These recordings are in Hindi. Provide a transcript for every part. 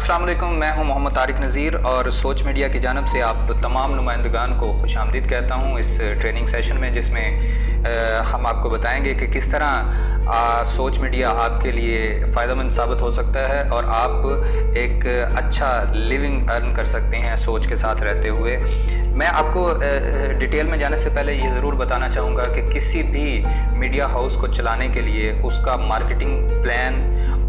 अस्सलाम वालेकुम, मैं हूं मोहम्मद तारिक नज़ीर और सोच मीडिया की जानब से आप तमाम नुमाइंदगान को खुशामदीद कहता हूं इस ट्रेनिंग सेशन में, जिसमें हम आपको बताएंगे कि किस तरह सोच मीडिया आपके लिए फ़ायदेमंद साबित हो सकता है और आप एक अच्छा लिविंग अर्न कर सकते हैं सोच के साथ रहते हुए। मैं आपको डिटेल में जाने से पहले ये ज़रूर बताना चाहूँगा कि किसी भी मीडिया हाउस को चलाने के लिए उसका मार्केटिंग प्लान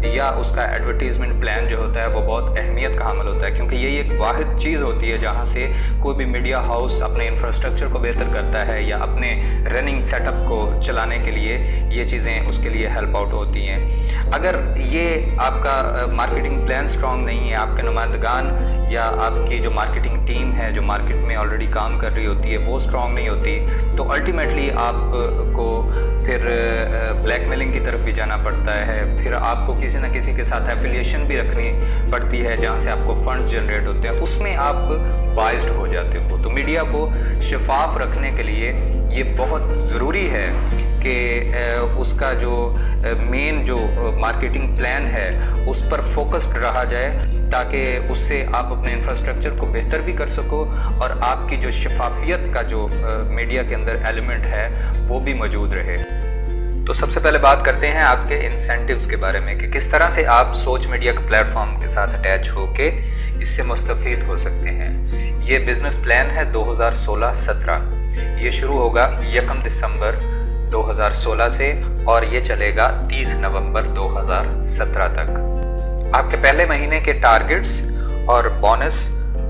या उसका एडवर्टीज़मेंट प्लान जो होता है वो बहुत अहमियत का हामिल होता है, क्योंकि यही एक वाहिद चीज़ होती है जहाँ से कोई भी मीडिया हाउस अपने इंफ्रास्ट्रक्चर को बेहतर करता है या अपने रनिंग सेटअप को चलाने के लिए ये चीज़ें उसके लिए हेल्प आउट होती हैं। अगर ये आपका मार्केटिंग प्लान स्ट्रॉन्ग नहीं है, आपके नुमाइंदगान या आपकी जो मार्केटिंग टीम है जो मार्केट में ऑलरेडी काम कर रही होती है वो स्ट्रॉन्ग नहीं होती, तो अल्टीमेटली आपको फिर ब्लैकमेलिंग की तरफ भी जाना पड़ता है। फिर आपको किसी न किसी के साथ एफिलिएशन भी रखनी पड़ती है जहाँ से आपको फंड्स जनरेट होते हैं, उसमें आप बाइस्ड हो जाते हो। तो मीडिया को शफाफ रखने के लिए ये बहुत ज़रूरी है कि उसका जो मेन जो मार्केटिंग प्लान है उस पर फोकस्ड रहा जाए, ताकि उससे आप अपने इंफ्रास्ट्रक्चर को बेहतर भी कर सको और आपकी जो शफाफियत का जो मीडिया के अंदर एलिमेंट है वो भी मौजूद रहे। तो सबसे पहले बात करते हैं आपके इंसेंटिव्स के बारे में कि किस तरह से आप सोच मीडिया के प्लेटफॉर्म के साथ अटैच होके इससे मुस्तफ़ीद हो सकते हैं। ये बिज़नेस प्लान है 2016-17, ये शुरू होगा 1 दिसंबर 2016 से और ये चलेगा 30 नवंबर 2017 तक। आपके पहले महीने के टारगेट्स और बोनस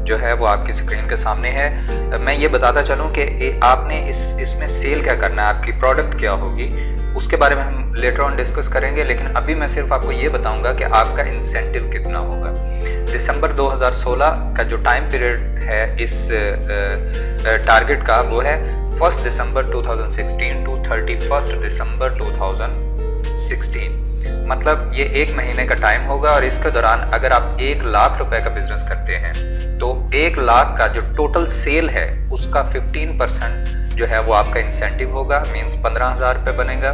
जो है वो आपकी स्क्रीन के सामने है। मैं ये बताता चलूँ कि आपने इसमें सेल क्या करना है, आपकी प्रोडक्ट क्या होगी, उसके बारे में हम लेटर ऑन डिस्कस करेंगे, लेकिन अभी मैं सिर्फ आपको ये बताऊंगा कि आपका इंसेंटिव कितना होगा। दिसंबर 2016 का जो टाइम पीरियड है इस टारगेट का वो है 1 दिसंबर 2016 टू 31 दिसंबर 2016। मतलब ये 1 महीने का टाइम होगा और इसके दौरान अगर आप 1 लाख रुपए का बिजनेस करते हैं तो 1 लाख का जो टोटल सेल है उसका 15% जो है वो आपका इंसेंटिव होगा, मीन्स 15,000 रुपये बनेगा।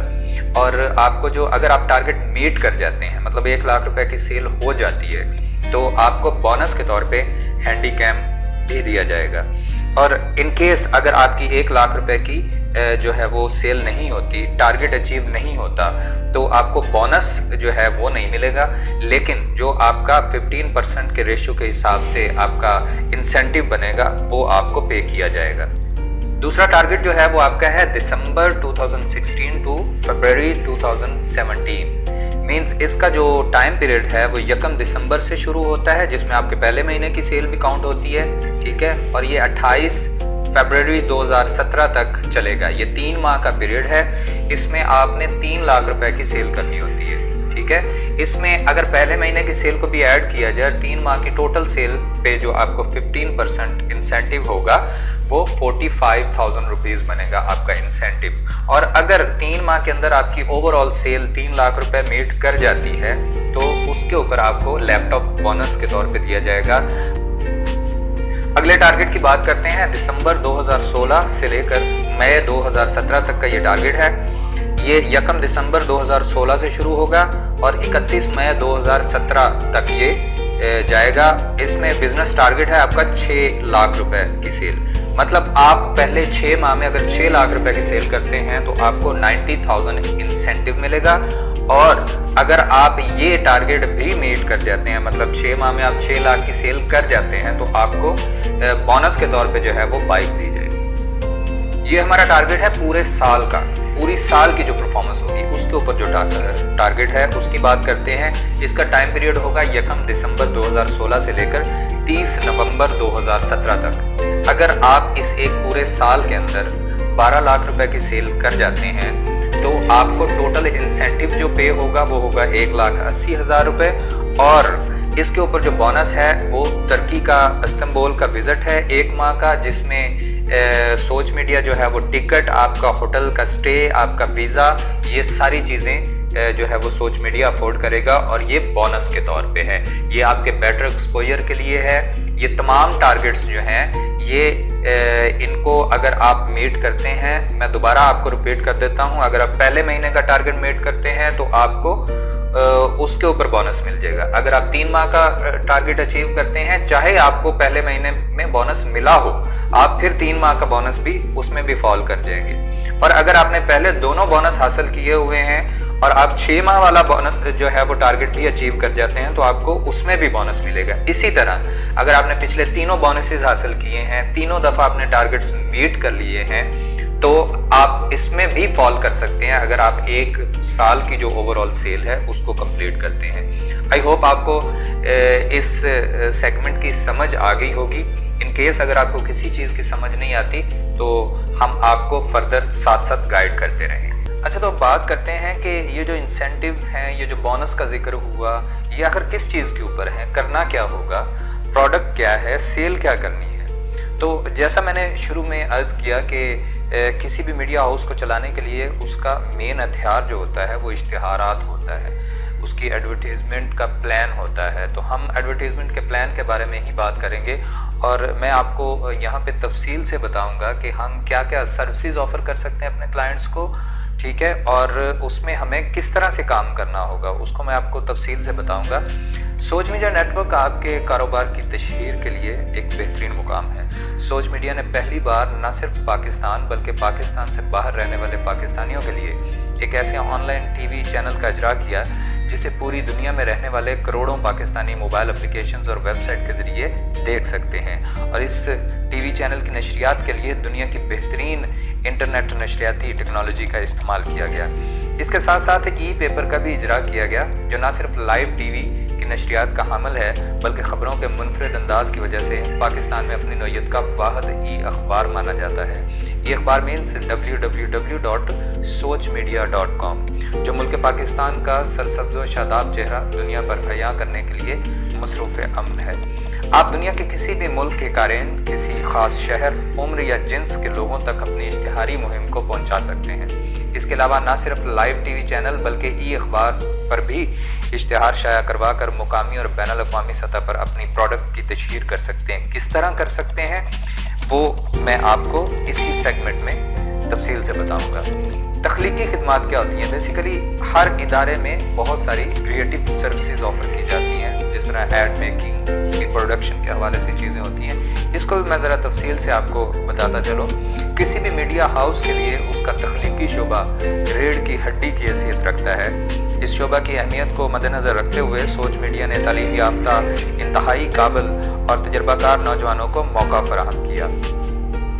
और आपको जो अगर आप टारगेट मीट कर जाते हैं, मतलब 1 लाख रुपए की सेल हो जाती है, तो आपको बोनस के तौर पे हैंडीकैम दे दिया जाएगा। और इन केस अगर आपकी 1 लाख रुपए की जो है वो सेल नहीं होती, टारगेट अचीव नहीं होता, तो आपको बोनस जो है वो नहीं मिलेगा, लेकिन जो आपका 15% के रेशियो के हिसाब से आपका इंसेंटिव बनेगा वो आपको पे किया जाएगा। दूसरा टारगेट जो है वो आपका है दिसंबर 2016 टू फरवरी 2017। मींस इसका जो टाइम पीरियड है वो 1 दिसंबर से शुरू होता है, जिसमें आपके पहले महीने की सेल भी काउंट होती है, ठीक है, और ये 28 फरवरी 2017 तक चलेगा। ये 3 माह का पीरियड है, इसमें आपने 3 लाख रुपए की सेल करनी होती है, ठीक है। इसमें अगर पहले महीने की सेल को भी ऐड किया जाए, 3 माह की टोटल सेल पे जो आपको 15% इंसेंटिव होगा वो 45,000 रुपीज़ बनेगा आपका इंसेंटिव। और अगर 3 माह के अंदर आपकी ओवरऑल सेल 3 लाख रुपए मीट कर जाती है तो उसके ऊपर आपको लैपटॉप बोनस के तौर पे दिया जाएगा। अगले टारगेट की बात करते हैं। दिसंबर 2016 से लेकर मई 2017 तक का ये टारगेट है। ये 1 दिसंबर 2016 से शुरू होगा और 31 मई 2017 तक ये जाएगा। इसमें बिजनेस टारगेट है आपका 6 लाख रुपए की सेल। मतलब आप पहले 6 माह में अगर 6 लाख रुपए की सेल करते हैं तो आपको 90,000 इंसेंटिव मिलेगा। और अगर आप ये टारगेट भी मीट कर जाते हैं, मतलब 6 माह में आप 6 लाख की सेल कर जाते हैं, तो आपको बोनस के तौर पे जो है वो बाइक दी जाएगी। ये हमारा टारगेट है पूरे साल का, पूरी साल की जो परफॉर्मेंस होगी उसके ऊपर जो टारगेट है उसकी बात करते हैं। इसका टाइम पीरियड होगा 1 दिसंबर 2016 से लेकर 30 नवंबर 2017 तक। अगर आप इस एक पूरे साल के अंदर 12 लाख रुपए की सेल कर जाते हैं तो आपको टोटल इंसेंटिव जो पे होगा वो होगा 1,80,000 रुपये। और इसके ऊपर जो बोनस है वो तुर्की का इस्तांबुल का विजिट है 1 माह का, जिसमें सोच मीडिया जो है वो टिकट, आपका होटल का स्टे, आपका वीज़ा, ये सारी चीज़ें जो है वो सोच मीडिया अफोर्ड करेगा और ये बोनस के तौर पे है। ये आपके बेटर एक्सपोजर के लिए है। ये तमाम टारगेट्स जो हैं ये इनको अगर आप मीट करते हैं, मैं दोबारा आपको रिपीट कर देता हूं, अगर आप पहले महीने का टारगेट मीट करते हैं तो आपको उसके ऊपर बोनस मिल जाएगा। अगर आप 3 माह का टारगेट अचीव करते हैं, चाहे आपको पहले महीने में बोनस मिला हो, आप फिर 3 माह का बोनस भी उसमें भी फॉल कर जाएंगे। और अगर आपने पहले दोनों बोनस हासिल किए हुए हैं और आप 6 माह वाला बोनस जो है वो टारगेट भी अचीव कर जाते हैं, तो आपको उसमें भी बोनस मिलेगा। इसी तरह अगर आपने पिछले तीनों बोनसेस हासिल किए हैं, तीनों दफा आपने टारगेट्स मीट कर लिए हैं, तो आप इसमें भी फॉल कर सकते हैं अगर आप 1 साल की जो ओवरऑल सेल है उसको कंप्लीट करते हैं। आई होप आपको इस सेगमेंट की समझ आ गई होगी। इन केस अगर आपको किसी चीज़ की समझ नहीं आती तो हम आपको फर्दर साथ साथ गाइड करते रहें। अच्छा, तो बात करते हैं कि ये जो इंसेंटिव्स हैं, ये जो बोनस का जिक्र हुआ, ये आखिर किस चीज़ के ऊपर है, करना क्या होगा, प्रोडक्ट क्या है, सेल क्या करनी है। तो जैसा मैंने शुरू में अर्ज़ किया कि किसी भी मीडिया हाउस को चलाने के लिए उसका मेन हथियार जो होता है वो इश्तिहारात होता है, उसकी एडवर्टीज़मेंट का प्लान होता है। तो हम एडवर्टीज़मेंट के प्लान के बारे में ही बात करेंगे और मैं आपको यहाँ पे तफसील से बताऊँगा कि हम क्या क्या सर्विसेज ऑफ़र कर सकते हैं अपने क्लाइंट्स को, ठीक है, और उसमें हमें किस तरह से काम करना होगा उसको मैं आपको तफसील से बताऊंगा। सोच मीडिया नेटवर्क आपके कारोबार की तशहीर के लिए एक बेहतरीन मुकाम है। सोच मीडिया ने पहली बार न सिर्फ पाकिस्तान बल्कि पाकिस्तान से बाहर रहने वाले पाकिस्तानियों के लिए एक ऐसे ऑनलाइन टीवी चैनल का इजरा किया जिसे पूरी दुनिया में रहने वाले करोड़ों पाकिस्तानी मोबाइल एप्लीकेशंस और वेबसाइट के ज़रिए देख सकते हैं। और इस टीवी चैनल की नशरियात के लिए दुनिया की बेहतरीन इंटरनेट नशरियाती टेक्नोलॉजी का इस्तेमाल किया गया। इसके साथ साथ ई पेपर का भी इजरा किया गया जो न सिर्फ लाइव टीवी की नशरियात का हामिल है बल्कि ख़बरों के मुनफरद अंदाज की वजह से पाकिस्तान में अपनी नौयत का वाहिद ई अखबार माना जाता है। ई अखबार मीन्स www.sochmedia.com, जो मुल्क पाकिस्तान का सरसब्ज़ व शादाब चेहरा दुनिया पर अया करने के लिए मसरूफ़ अमल है। आप दुनिया के किसी भी मुल्क के कारीन, किसी ख़ास शहर, उम्र या जिन्स के लोगों तक अपनी इश्तिहारी मुहिम को पहुंचा सकते हैं। इसके अलावा न सिर्फ लाइव टीवी चैनल बल्कि ई अखबार पर भी इश्तिहार शाया करवा कर मुकामी और बैनुल अक़वामी सतह पर अपनी प्रोडक्ट की तशहीर कर सकते हैं। किस तरह कर सकते हैं वो मैं आपको इसी सेगमेंट में तफसील से बताऊँगा। तख्लीकी खिदमात क्या होती हैं? बेसिकली हर इदारे में बहुत सारी क्रिएटिव सर्विसेज ऑफ़र की जाती हैं, जिस तरह एड मेकिंग, उसकी प्रोडक्शन के हवाले से चीज़ें होती हैं। इसको भी मैं ज़रा तफसील से आपको बताता चलूँ। किसी भी मीडिया हाउस के लिए उसका तख्लीकी शोबा रीढ़ की हड्डी की हैसियत रखता है। इस शोबा की अहमियत को मद्देनज़र रखते हुए सोच मीडिया ने तालीम याफ्ता, इंतहाई काबिल और तजर्बाकार नौजवानों को मौका फराहम किया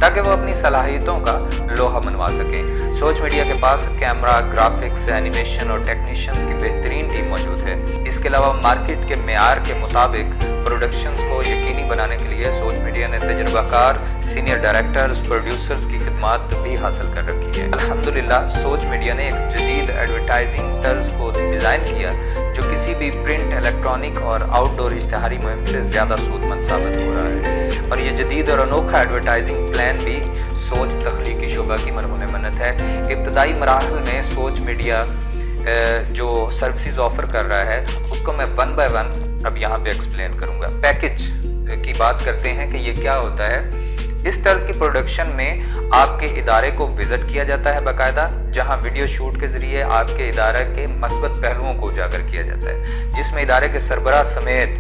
ताकि वो अपनी सलाहियतों का लोहा मनवा सकें। सोच मीडिया के पास कैमरा, ग्राफिक्स, एनिमेशन और टेक्नीशियंस की बेहतरीन टीम मौजूद है। इसके अलावा मार्केट के मेयार के मुताबिक प्रोडक्शंस को यकीनी बनाने के लिए सोच मीडिया ने तजर्बाकार सीनियर डायरेक्टर्स, प्रोड्यूसर्स की खिदमात भी हासिल कर रखी है। अल्हम्दुलिल्लाह सोच मीडिया ने एक जदीद एडवर्टाइजिंग तर्ज को डिज़ाइन किया जो किसी भी प्रिंट, इलेक्ट्रॉनिक और आउटडोर इश्तिहारी मुहिम से ज़्यादा सूदमंद साबित हो रहा है। और ये जदीद और अनोखा एडवर्टाइजिंग प्लान भी सोच तख्लीकी शोबा की मरहून मन्नत है। इब्तदाई मराहल में सोच मीडिया जो सर्विसेज ऑफ़र कर रहा है उसको मैं वन बाय वन अब यहाँ पे एक्सप्लेन करूँगा। पैकेज की बात करते हैं कि ये क्या होता है। इस तर्ज की प्रोडक्शन में आपके इदारे को विज़िट किया जाता है बाकायदा, जहाँ वीडियो शूट के ज़रिए आपके इदारे के मस्बत पहलुओं को उजागर किया जाता है, जिसमें इदारे के सरबराह समेत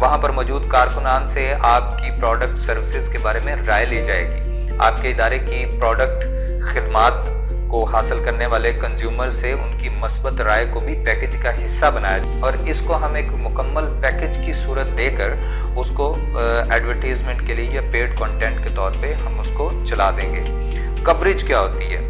वहाँ पर मौजूद कारकुनान से आपकी प्रोडक्ट सर्विसेज के बारे में राय ली जाएगी। आपके इदारे की प्रोडक्ट खिदमात को हासिल करने वाले कंज्यूमर से उनकी मस्बत राय को भी पैकेज का हिस्सा बनाया और इसको हम एक मुकम्मल पैकेज की सूरत देकर उसको एडवर्टीजमेंट के लिए या पेड कंटेंट के तौर पे हम उसको चला देंगे। कवरेज क्या होती है?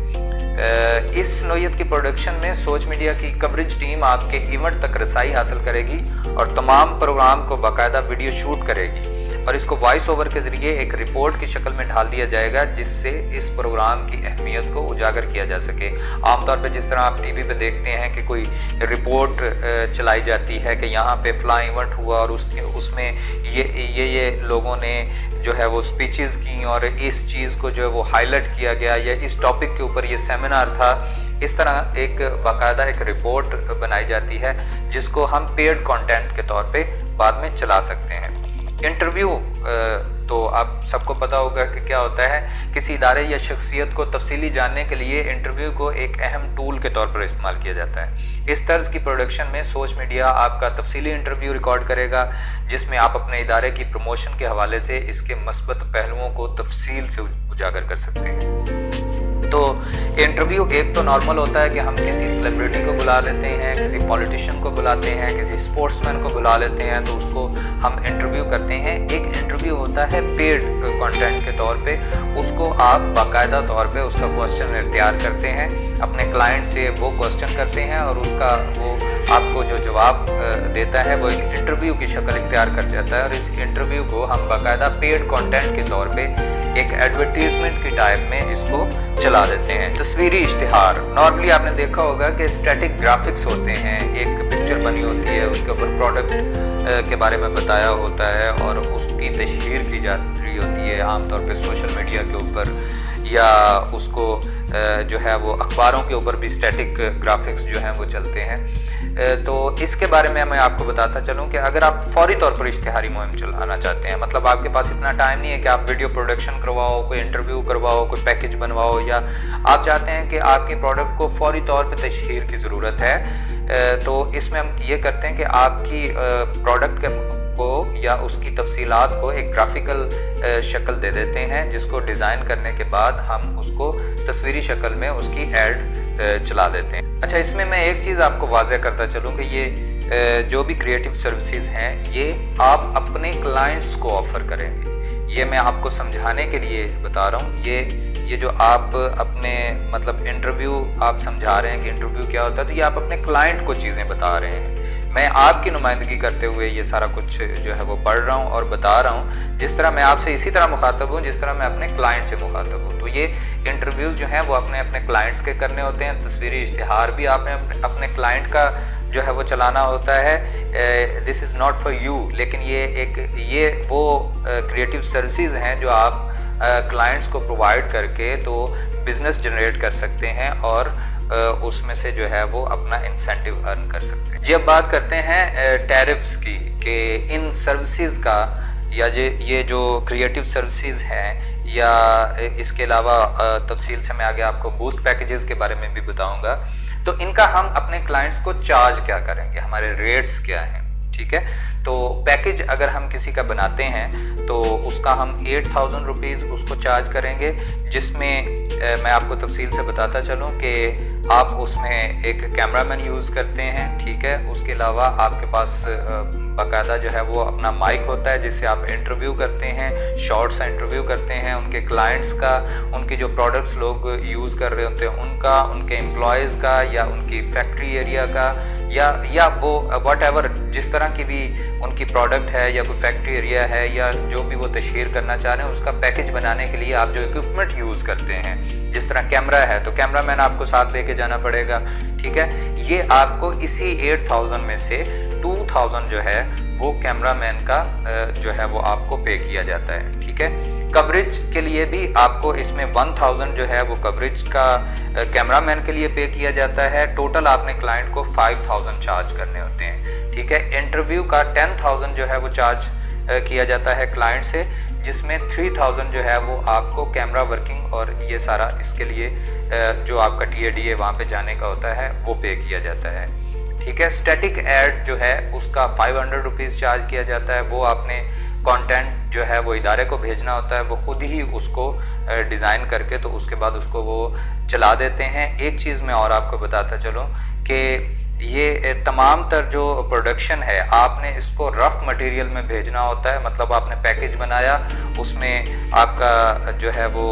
इस नौयत की प्रोडक्शन में सोच मीडिया की कवरेज टीम आपके इवेंट तक रसाई हासिल करेगी और तमाम प्रोग्राम को बाकायदा वीडियो शूट करेगी और इसको वॉइस ओवर के ज़रिए एक रिपोर्ट की शक्ल में ढाल दिया जाएगा जिससे इस प्रोग्राम की अहमियत को उजागर किया जा सके। आमतौर पे जिस तरह आप टीवी पे देखते हैं कि कोई रिपोर्ट चलाई जाती है कि यहाँ पे फ़लाँ इवेंट हुआ और उसमें ये लोगों ने जो है वो स्पीचेस की और इस चीज़ को जो है वो हाईलाइट किया गया या इस टॉपिक के ऊपर ये सेमिनार था, इस तरह एक बाकायदा एक रिपोर्ट बनाई जाती है जिसको हम पेड कंटेंट के तौर पे बाद में चला सकते हैं। इंटरव्यू तो आप सबको पता होगा कि क्या होता है, किसी इदारे या शख्सियत को तफसीली जानने के लिए इंटरव्यू को एक अहम टूल के तौर पर इस्तेमाल किया जाता है। इस तर्ज की प्रोडक्शन में सोच मीडिया आपका तफसीली इंटरव्यू रिकॉर्ड करेगा, जिसमें आप अपने इदारे की प्रमोशन के हवाले से इसके मस्बत पहलुओं को तफसील से उजागर कर सकते हैं। तो इंटरव्यू एक तो नॉर्मल होता है कि हम किसी सेलिब्रिटी को बुला लेते हैं, किसी पॉलिटिशियन को बुलाते हैं, किसी स्पोर्ट्समैन को बुला लेते हैं, तो उसको हम इंटरव्यू करते हैं। एक इंटरव्यू होता है पेड कंटेंट के तौर पे, उसको आप बाकायदा तौर पे उसका क्वेश्चन तैयार करते हैं, अपने क्लाइंट से वो क्वेश्चन करते हैं और उसका वो आपको जो जवाब देता है वो एक इंटरव्यू की शक्ल इख्तियार कर जाता है। और इस इंटरव्यू को हम बाकायदा पेड कंटेंट के तौर पे एक एडवर्टीजमेंट की टाइप में इसको चला देते हैं। तस्वीरी इश्तिहार, नॉर्मली आपने देखा होगा कि स्टैटिक ग्राफिक्स होते हैं, एक पिक्चर बनी होती है, उसके ऊपर प्रोडक्ट के बारे में बताया होता है और उसकी तशहीर की जा रही होती है, आमतौर पे सोशल मीडिया के ऊपर या उसको जो है वो अखबारों के ऊपर भी स्टैटिक ग्राफिक्स जो हैं वो चलते हैं। तो इसके बारे में मैं आपको बताता चलूँ कि अगर आप फौरी तौर पर इश्तिहारी मुहिम चलाना चाहते हैं, मतलब आपके पास इतना टाइम नहीं है कि आप वीडियो प्रोडक्शन करवाओ, कोई इंटरव्यू करवाओ, कोई पैकेज बनवाओ, या आप चाहते हैं कि आपके प्रोडक्ट को फौरी तौर पर तशहीर की ज़रूरत है, तो इसमें हम ये करते हैं कि आपकी प्रोडक्ट को या उसकी तफसीलात को एक ग्राफिकल शक्ल दे देते हैं, जिसको डिज़ाइन करने के बाद हम उसको तस्वीरी शक्ल में उसकी ऐड चला देते हैं। अच्छा, इसमें मैं एक चीज़ आपको वाज़ेह करता चलूँ कि ये जो भी क्रिएटिव सर्विसेज हैं ये आप अपने क्लाइंट्स को ऑफ़र करेंगे। ये मैं आपको समझाने के लिए बता रहा हूँ। ये जो आप अपने मतलब इंटरव्यू आप समझा रहे हैं कि इंटरव्यू क्या होता है, तो ये आप अपने क्लाइंट को चीज़ें बता रहे हैं। मैं आपकी नुमाइंदगी करते हुए ये सारा कुछ जो है वो पढ़ रहा हूँ और बता रहा हूँ, जिस तरह मैं आपसे इसी तरह मुखातब हूँ जिस तरह मैं अपने क्लाइंट से मुखातब हूँ। तो ये इंटरव्यूज़ जो हैं वो अपने क्लाइंट्स के करने होते हैं। तस्वीरी इश्तिहार भी आपने अपने क्लाइंट का जो है वो चलाना होता है। This is not for you, लेकिन ये वो क्रिएटिव सर्विसेज हैं जो आप क्लाइंट्स को प्रोवाइड करके तो बिज़नेस जनरेट कर सकते हैं और उसमें से जो है वो अपना इंसेंटिव अर्न कर सकते हैं। जी, अब बात करते हैं टैरिफ्स की, कि इन सर्विसेज का या ये जो क्रिएटिव सर्विसेज हैं या इसके अलावा तफसील से मैं आगे आपको बूस्ट पैकेजेस के बारे में भी बताऊंगा, तो इनका हम अपने क्लाइंट्स को चार्ज क्या करेंगे, हमारे रेट्स क्या हैं। ठीक है, तो पैकेज अगर हम किसी का बनाते हैं तो उसका हम 8,000 रुपीज़ उसको चार्ज करेंगे, जिसमें मैं आपको तफसील से बताता चलूँ कि आप उसमें एक कैमरामैन यूज़ करते हैं। ठीक है, उसके अलावा आपके पास बाकायदा जो है वो अपना माइक होता है जिससे आप इंटरव्यू करते हैं, शॉर्ट्स इंटरव्यू करते हैं उनके क्लाइंट्स का, उनके जो प्रोडक्ट्स लोग यूज़ कर रहे होते हैं उनका, उनके एम्प्लॉयज़ का या उनकी फैक्ट्री एरिया का या वो व्हाटएवर जिस तरह की भी उनकी प्रोडक्ट है या कोई फैक्ट्री एरिया है या जो भी वो तशहीर करना चाह रहे हैं, उसका पैकेज बनाने के लिए आप जो इक्विपमेंट यूज़ करते हैं, जिस तरह कैमरा है तो कैमरामैन आपको साथ लेके जाना पड़ेगा। ठीक है, ये आपको इसी 8,000 में से 2,000 जो है वो कैमरामैन का जो है वो आपको पे किया जाता है। ठीक है, कवरेज के लिए भी आपको इसमें 1,000 जो है वो कवरेज का कैमरामैन के लिए पे किया जाता है। टोटल आपने क्लाइंट को 5,000 चार्ज करने होते हैं। ठीक है, इंटरव्यू का 10,000 जो है वो चार्ज किया जाता है क्लाइंट से, जिसमें 3,000 जो है वो आपको कैमरा वर्किंग और ये सारा इसके लिए जो आपका TADA वहाँ पे जाने का होता है वो पे किया जाता है। ठीक है, स्टैटिक ऐड जो है उसका 500 रुपीज़ चार्ज किया जाता है। वो आपने कंटेंट जो है वो इदारे को भेजना होता है, वो खुद ही उसको डिज़ाइन करके तो उसके बाद उसको वो चला देते हैं। एक चीज़ मैं और आपको बताता चलूँ कि ये तमाम तर जो प्रोडक्शन है आपने इसको रफ़ मटेरियल में भेजना होता है, मतलब आपने पैकेज बनाया, उसमें आपका जो है वो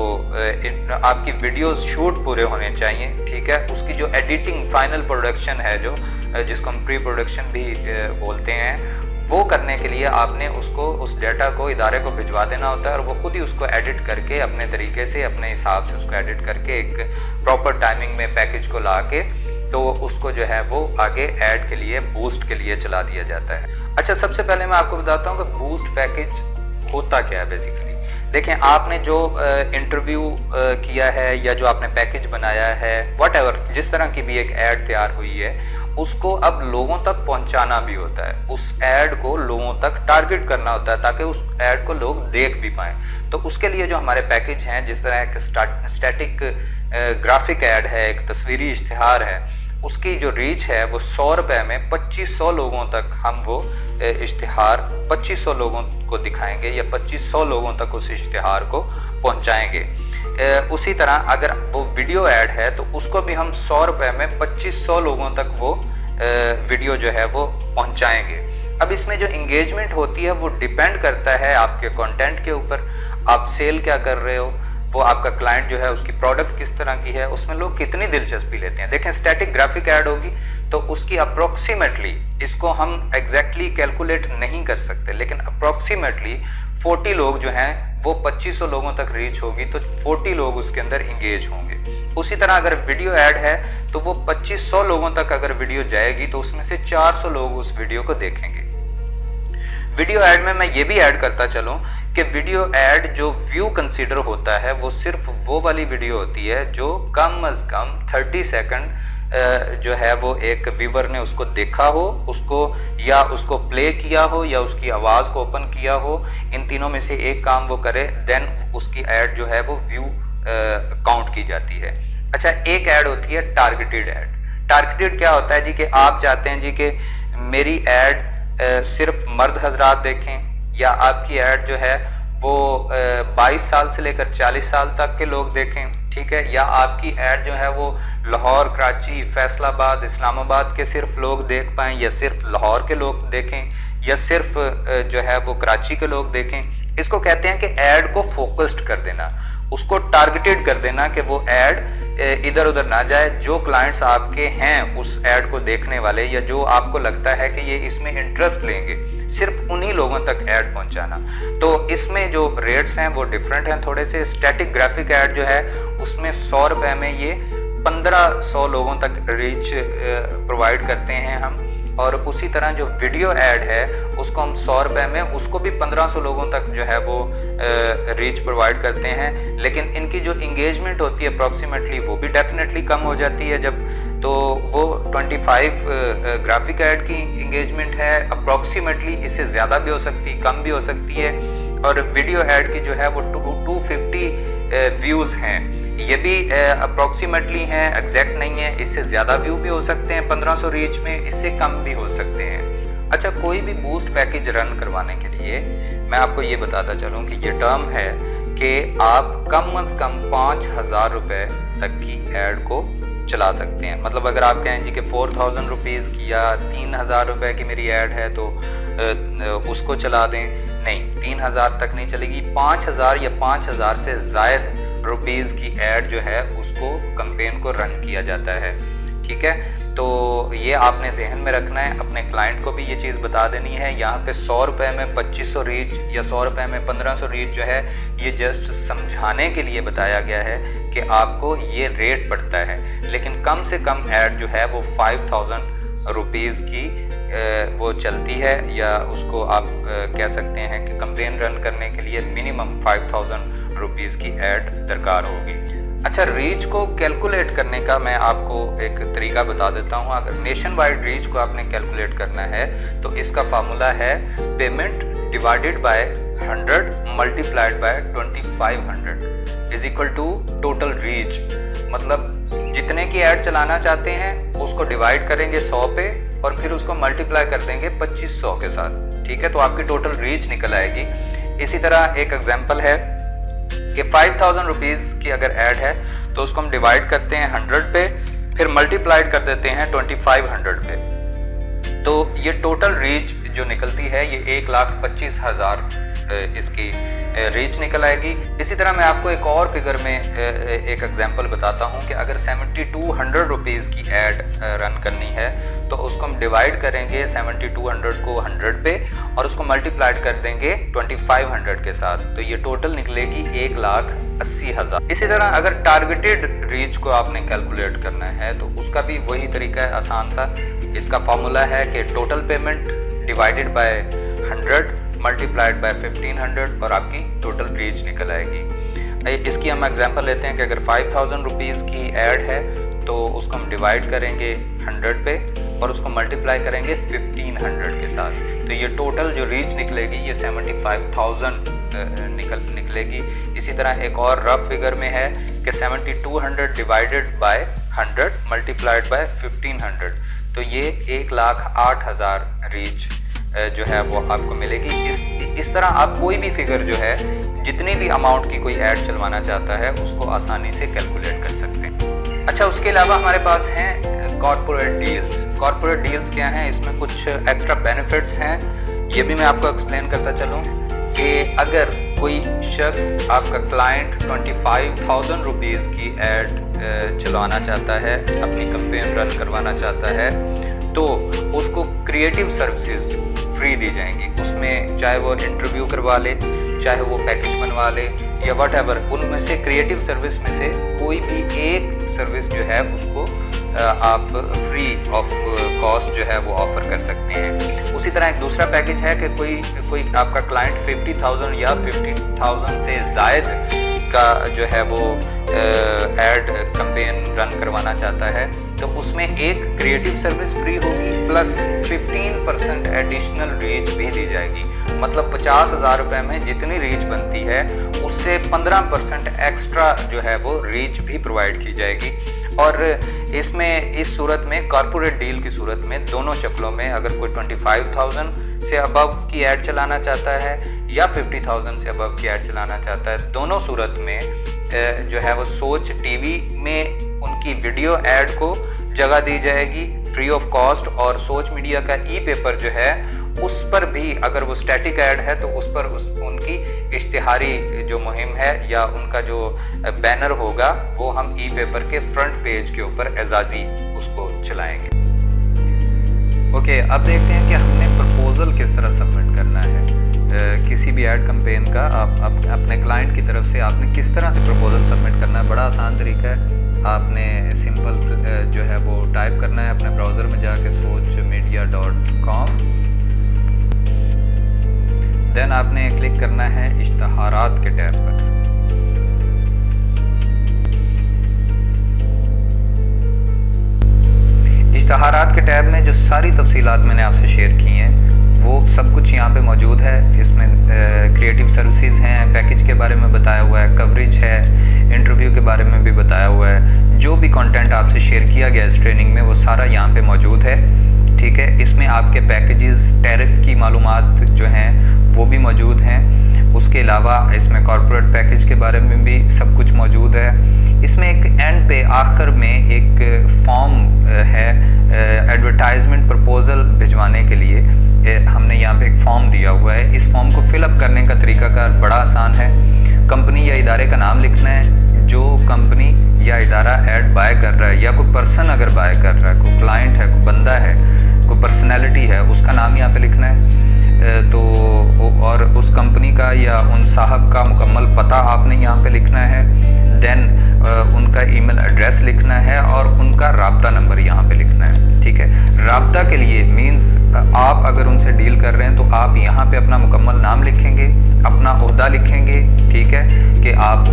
आपकी वीडियोस शूट पूरे होने चाहिए। ठीक है, उसकी जो एडिटिंग फाइनल प्रोडक्शन है जो जिसको हम प्री प्रोडक्शन भी बोलते हैं, वो करने के लिए आपने उसको उस डाटा को इदारे को भिजवा देना होता है और वो खुद ही उसको एडिट करके अपने तरीके से अपने हिसाब से उसको एडिट करके एक प्रॉपर टाइमिंग में पैकेज को ला के तो उसको जो है वो आगे ऐड के लिए बूस्ट के लिए चला दिया जाता है। अच्छा, सबसे पहले मैं आपको बताता हूँ कि बूस्ट पैकेज होता क्या है। बेसिकली देखें, आपने जो इंटरव्यू किया है या जो आपने पैकेज बनाया है, व्हाटएवर जिस तरह की भी एक ऐड तैयार हुई है, उसको अब लोगों तक पहुंचाना भी होता है, उस ऐड को लोगों तक टारगेट करना होता है ताकि उस ऐड को लोग देख भी पाएँ। तो उसके लिए जो हमारे पैकेज हैं, जिस तरह एक स्टैटिक ग्राफिक ऐड है, एक तस्वीरी इश्तिहार है, उसकी जो रीच है वो 100 रुपये में 2500 लोगों तक हम वो इश्तिहार 2500 लोगों को दिखाएंगे या 2500 लोगों तक उस इश्तिहार को पहुंचाएंगे। उसी तरह अगर वो वीडियो ऐड है तो उसको भी हम 100 रुपये में 2500 लोगों तक वो वीडियो जो है वो पहुंचाएंगे। अब इसमें जो इंगेजमेंट होती है वो डिपेंड करता है आपके कंटेंट के ऊपर, आप सेल क्या कर रहे हो, वो आपका क्लाइंट जो है उसकी प्रोडक्ट किस तरह की है, उसमें लोग कितनी दिलचस्पी लेते हैं। देखें, स्टैटिक ग्राफिक ऐड होगी तो उसकी अप्रोक्सीमेटली, इसको हम एग्जैक्टली कैलकुलेट नहीं कर सकते, लेकिन अप्रोक्सीमेटली 40 लोग जो हैं वो 2500 लोगों तक रीच होगी तो 40 लोग उसके अंदर इंगेज होंगे। उसी तरह अगर वीडियो ऐड है तो वो 2500 लोगों तक अगर वीडियो जाएगी तो उसमें से 400 लोग उस वीडियो को देखेंगे। वीडियो ऐड में मैं ये भी ऐड करता चलूं कि वीडियो ऐड जो व्यू कंसीडर होता है वो सिर्फ वो वाली वीडियो होती है जो कम अज़ कम 30 सेकंड जो है वो एक व्यूवर ने उसको देखा हो, उसको या उसको प्ले किया हो या उसकी आवाज़ को ओपन किया हो, इन तीनों में से एक काम वो करे, देन उसकी ऐड जो है वो व्यू काउंट की जाती है। अच्छा, एक ऐड होती है टारगेटेड ऐड। टारगेटेड क्या होता है जी कि आप चाहते हैं जी कि मेरी ऐड सिर्फ मर्द हजरात देखें या आपकी ऐड जो है वो 22 साल से लेकर 40 साल तक के लोग देखें, ठीक है, या आपकी ऐड जो है वो लाहौर, कराची, फैसलाबाद, इस्लामाबाद के सिर्फ लोग देख पाएँ या सिर्फ लाहौर के लोग देखें या सिर्फ जो है वो कराची के लोग देखें। इसको कहते हैं कि ऐड को फोकस्ड कर देना, उसको टारगेटेड कर देना कि वो ऐड इधर उधर ना जाए। जो क्लाइंट्स आपके हैं उस ऐड को देखने वाले या जो आपको लगता है कि ये इसमें इंटरेस्ट लेंगे, सिर्फ उन्हीं लोगों तक ऐड पहुंचाना। तो इसमें जो रेट्स हैं वो डिफरेंट हैं थोड़े से। स्टैटिक ग्राफिक ऐड जो है उसमें 100 रुपये में ये 1500 लोगों तक रीच प्रोवाइड करते हैं हम, और उसी तरह जो वीडियो ऐड है उसको हम 100 रुपये में उसको भी 1500 लोगों तक जो है वो रीच प्रोवाइड करते हैं। लेकिन इनकी जो इंगेजमेंट होती है अप्रॉक्सीमेटली वो भी डेफिनेटली कम हो जाती है जब, तो वो 25 ग्राफिक ऐड की इंगेजमेंट है, अप्रॉक्सीमेटली इससे ज़्यादा भी हो सकती, कम भी हो सकती है। और वीडियो ऐड की जो है वो 250 व्यूज़ हैं, ये भी अप्रॉक्सीमेटली हैं, एग्जैक्ट नहीं है, इससे ज़्यादा व्यू भी हो सकते हैं 1500 रीच में, इससे कम भी हो सकते हैं। अच्छा, कोई भी बूस्ट पैकेज रन करवाने के लिए मैं आपको ये बताता चलूँ कि ये टर्म है कि आप कम अज़ कम 5000 रुपये तक की ऐड को चला सकते हैं। मतलब अगर आप कहें जी कि 4000 रुपीज़ की या 3000 रुपये की मेरी ऐड है तो उसको चला दें, नहीं, 3000 तक नहीं चलेगी, 5000 या 5000 से ज़ायद रुपीज़ की ऐड जो है उसको कैंपेन को रन किया जाता है, ठीक है। तो ये आपने जहन में रखना है, अपने क्लाइंट को भी ये चीज़ बता देनी है। यहाँ पे 100 रुपये में 2500 रीच या 100 रुपये में 1500 रीच जो है ये जस्ट समझाने के लिए बताया गया है कि आपको ये रेट पड़ता है, लेकिन कम से कम ऐड जो है वो 5000 रुपीज़ की वो चलती है, या उसको आप कह सकते हैं कि कैंपेन रन करने के लिए मिनिमम 5000 रुपीज़ की ऐड दरकार होगी। अच्छा, रीच को कैलकुलेट करने का मैं आपको एक तरीका बता देता हूँ। अगर नेशन वाइड रीच को आपने कैलकुलेट करना है तो इसका फार्मूला है payment divided by 100 multiplied by 2500 is equal to total reach. मतलब जितने की ऐड चलाना चाहते हैं उसको डिवाइड करेंगे 100 पे और फिर उसको मल्टीप्लाई कर देंगे 2500 के साथ, ठीक है, तो आपकी टोटल रीच निकल आएगी। इसी तरह एक एग्जांपल है कि 5000 रुपीज़ की अगर ऐड है तो उसको हम डिवाइड करते हैं 100 पे, फिर मल्टीप्लाइड कर देते हैं 2500 पे, तो ये टोटल रीच जो निकलती है ये 1,25,000 इसकी रीच निकल आएगी। इसी तरह मैं आपको एक और फिगर में एक एग्जांपल बताता हूँ कि अगर 7200 रुपीज़ की ऐड रन करनी है तो उसको हम डिवाइड करेंगे 7200 को 100 पे और उसको मल्टीप्लाइड कर देंगे 2500 के साथ, तो ये टोटल निकलेगी 1,80,000। इसी तरह अगर टारगेटेड रीच को आपने कैलकुलेट करना है तो उसका भी वही तरीका है, आसान सा। इसका फॉर्मूला है कि total payment divided by 100 multiplied bye 1500 और आपकी टोटल रीच निकल आएगी। इसकी हम एग्जांपल लेते हैं कि अगर 5000 रुपीज़ की ऐड है तो उसको हम डिवाइड करेंगे 100 पे और उसको मल्टीप्लाई करेंगे 1500 के साथ, तो ये टोटल जो रीच निकलेगी ये 75,000 निकलेगी। इसी तरह एक और रफ फिगर में है कि 7200 डिवाइडेड बाय 100 मल्टीप्लाइड बाय 1500, तो ये 1,08,000 रीच जो है वो आपको मिलेगी। इस तरह आप कोई भी फिगर जो है, जितनी भी अमाउंट की कोई ऐड चलवाना चाहता है उसको आसानी से कैलकुलेट कर सकते हैं। अच्छा, उसके अलावा हमारे पास हैं कॉर्पोरेट डील्स। कॉर्पोरेट डील्स क्या हैं, इसमें कुछ एक्स्ट्रा बेनिफिट्स हैं, ये भी मैं आपको एक्सप्लेन करता चलूँ कि अगर कोई शख्स, आपका क्लाइंट 25,000 रुपीज़ की ऐड चलवाना चाहता है, अपनी कैंपेन रन करवाना चाहता है, तो उसको क्रिएटिव सर्विसेज फ्री दी जाएंगी। उसमें चाहे वो इंटरव्यू करवा ले, चाहे वो पैकेज बनवा ले या वट एवर, उनमें से क्रिएटिव सर्विस में से कोई भी एक सर्विस जो है उसको आप फ्री ऑफ कॉस्ट जो है वो ऑफ़र कर सकते हैं। उसी तरह एक दूसरा पैकेज है कि कोई आपका क्लाइंट 50,000 या 50,000 से ज़ायद का जो है वो एड कैंपेन रन करवाना चाहता है, तो उसमें एक क्रिएटिव सर्विस फ्री होगी प्लस 15% एडिशनल रीच भी दी जाएगी। मतलब 50,000 रुपये में जितनी रीच बनती है उससे 15% एक्स्ट्रा जो है वो रीच भी प्रोवाइड की जाएगी। और इसमें इस सूरत में, कॉर्पोरेट डील की सूरत में, दोनों शक्लों में, अगर कोई 25,000 से अबव की ऐड चलाना चाहता है या 50,000 से अबव की ऐड चलाना चाहता है, दोनों सूरत में जो है वो सोच टीवी में उनकी वीडियो ऐड को जगह दी जाएगी फ्री ऑफ कॉस्ट। और सोच मीडिया का ई पेपर जो है उस पर भी, अगर वो स्टैटिक ऐड है तो उस पर उनकी इश्तिहारी जो मुहिम है या उनका जो बैनर होगा वो हम ई पेपर के फ्रंट पेज के ऊपर एजाजी उसको चलाएंगे। ओके, अब देखते हैं कि हमने प्रपोजल किस तरह सबमिट करना है। किसी भी ऐड कैंपेन का आप अपने क्लाइंट की तरफ से आपने किस तरह से प्रपोजल सबमिट करना है। बड़ा आसान तरीका है, आपने सिंपल जो है वो टाइप करना है अपने ब्राउज़र में जाके sochmedia.com, देन आपने क्लिक करना है इश्तहारात के टैब पर। इश्तहारात के टैब में जो सारी तफसीलात मैंने आपसे शेयर की हैं वो सब कुछ यहाँ पे मौजूद है। इसमें क्रिएटिव सर्विसेज हैं, पैकेज के बारे में बताया हुआ है, कवरेज है, इंटरव्यू के बारे में भी बताया हुआ है। जो भी कंटेंट आपसे शेयर किया गया इस ट्रेनिंग में वो सारा यहाँ पे मौजूद है, ठीक है। इसमें आपके पैकेजेस, टैरिफ की मालूमात जो हैं वो भी मौजूद हैं। उसके अलावा इसमें कॉर्पोरेट पैकेज के बारे में भी सब कुछ मौजूद है। इसमें एक एंड पे आखिर में एक फॉर्म है एडवर्टाइजमेंट प्रपोजल भिजवाने के लिए, हमने यहाँ पे एक फॉर्म दिया हुआ है। इस फॉर्म को फिलअप करने का तरीकाकार बड़ा आसान है। कंपनी या इदारे का नाम लिखना है, जो कंपनी या इदारा ऐड बाय कर रहा है या कोई पर्सन अगर बाय कर रहा है, कोई क्लाइंट है, कोई बंदा है, कोई पर्सनैलिटी है, उसका नाम यहाँ पे लिखना है। तो और उस कंपनी का या उन साहब का मुकम्मल पता आपने यहाँ पे लिखना है। देन उनका ईमेल एड्रेस लिखना है और उनका राब्ता नंबर यहाँ पे लिखना है, ठीक है। राब्ता के लिए मींस आप अगर उनसे डील कर रहे हैं तो आप यहाँ पे अपना मुकम्मल नाम लिखेंगे, अपना ओहदा लिखेंगे, ठीक है, कि आप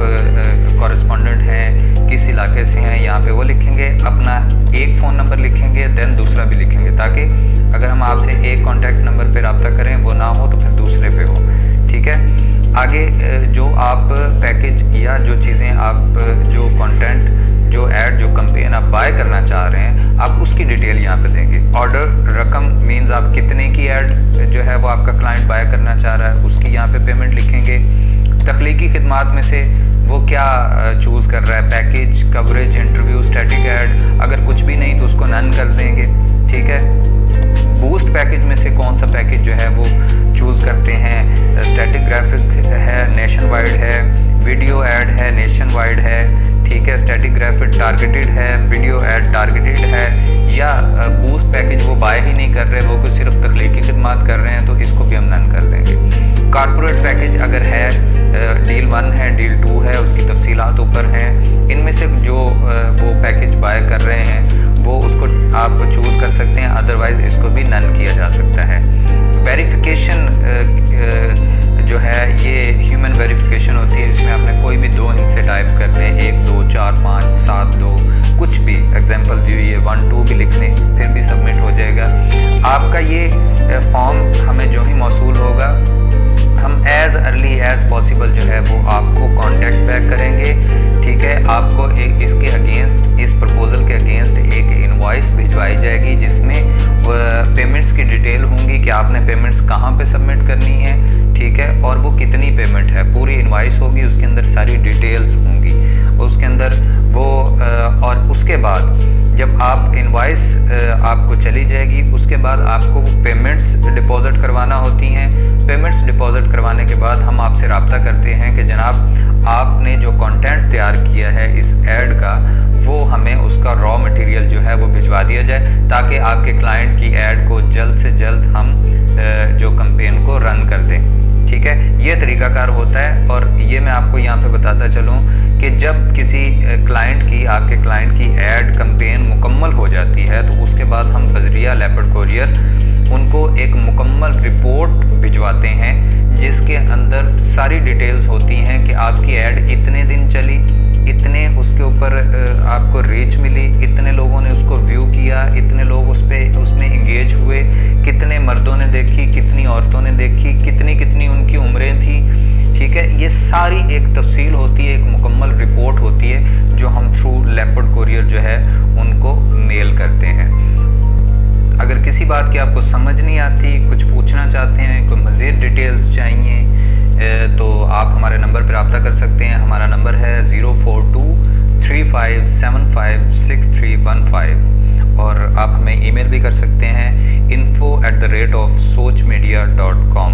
कॉरेस्पॉन्डेंट हैं, किस इलाके से हैं, यहाँ पे वो लिखेंगे। अपना एक फ़ोन नंबर लिखेंगे, देन दूसरा भी लिखेंगे, ताकि अगर हम आपसे एक कॉन्टैक्ट नंबर पे रब्ता करें वो ना हो तो फिर दूसरे पे हो, ठीक है। आगे जो आप पैकेज या जो चीज़ें आप जो कंटेंट, जो ऐड, जो कैंपेन आप बाय करना चाह रहे हैं, आप उसकी डिटेल यहाँ पे देंगे। ऑर्डर रकम मींस आप कितने की ऐड जो है वो आपका क्लाइंट बाय करना चाह रहा है, उसकी यहाँ पे पेमेंट लिखेंगे। तख्लीकी खिदमात में से वो क्या चूज़ कर रहा है, package, coverage, interview, static add, अगर कुछ भी नहीं तो उसको नन कर देंगे, ठीक है। बूस्ट पैकेज में से कौन सा पैकेज जो है वो चूज़ करते हैं, स्टैटिक ग्राफिक है, नेशन वाइड है, वीडियो ऐड है, नेशन वाइड है, ठीक है, स्टैटिक ग्राफिक टारगेटेड है, वीडियो ऐड टारगेटेड है, या बूस्ट पैकेज वो बाय ही नहीं कर रहे, वो कोई सिर्फ तख्लीकी खिदमात कर रहे हैं, तो इसको भी हम नन कर देंगे। कॉर्पोरेट पैकेज अगर है, डील 1 है, डील 2 है, उसकी तफसीलात ऊपर हैं। इनमें से जो वो पैकेज बाय कर रहे हैं वो उसको आप चूज़ कर सकते हैं, अदरवाइज़ इसको भी नन किया जा सकता है। वेरिफिकेशन जो है ये ह्यूमन वेरिफिकेशन होती है। इसमें आपने कोई भी 2 हिस्से टाइप करने, 1 2 4 5 7 2, कुछ भी एग्जांपल दी हुई है 1 2 भी लिख लें, फिर भी सबमिट हो जाएगा। आपका ये फॉर्म हमें जो ही मौसूल होगा, हम एज़ अर्ली एज़ पॉसिबल जो है वो आपको कांटेक्ट बैक करेंगे, ठीक है। आपको इसके अगेंस्ट, इस प्रपोज़ल के अगेंस्ट एक इनवॉइस भिजवाई जाएगी जिसमें पेमेंट्स की डिटेल होंगी कि आपने पेमेंट्स कहाँ पे सबमिट करनी है, ठीक है, और वो कितनी पेमेंट है, पूरी इनवॉइस होगी, उसके अंदर सारी डिटेल्स होंगी उसके अंदर वो। और उसके बाद जब आप इनवॉइस आपको चली जाएगी, उसके बाद आपको पेमेंट्स डिपॉज़िट करवाना होती हैं। पेमेंट्स डिपॉज़िट करवाने के बाद हम आपसे रब्ता करते हैं कि जनाब आपने जो कंटेंट तैयार किया है इस ऐड का, वो हमें उसका रॉ मटेरियल जो है वो भिजवा दिया जाए, ताकि आपके क्लाइंट की ऐड को जल्द से जल्द हम जो कैंपेन को रन कर दें, ठीक है। ये तरीकाकार होता है। और ये मैं आपको यहाँ पे बताता चलूँ कि जब किसी क्लाइंट की, आपके क्लाइंट की ऐड कैंपेन मुकम्मल हो जाती है, तो उसके बाद हम बजरिया लेपर्ड कोरियर उनको एक मुकम्मल रिपोर्ट भिजवाते हैं जिसके अंदर सारी डिटेल्स होती हैं कि आपकी ऐड इतने दिन चली, इतने उसके ऊपर आपको रीच मिली, इतने लोगों ने उसको व्यू किया, इतने लोग उसमें इंगेज हुए, कितने मर्दों ने देखी, कितनी औरतों ने देखी, कितनी उनकी उम्रें थी, ठीक है। ये सारी एक तफसील होती है, एक मुकम्मल रिपोर्ट होती है जो हम थ्रू लेपर्ड कोरियर जो है उनको मेल करते हैं। अगर किसी बात की आपको समझ नहीं आती, कुछ पूछना चाहते हैं, कोई मज़ीद डिटेल्स चाहिए, तो आप हमारे नंबर पर रब्ता कर सकते हैं। हमारा नंबर है 04235756315 और आप हमें ईमेल भी कर सकते हैं info@sochmedia.com।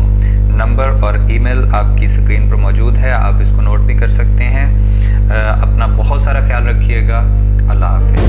नंबर और ईमेल आपकी स्क्रीन पर मौजूद है, आप इसको नोट भी कर सकते हैं। अपना बहुत सारा ख्याल रखिएगा। अल्लाह हाफ़िज़।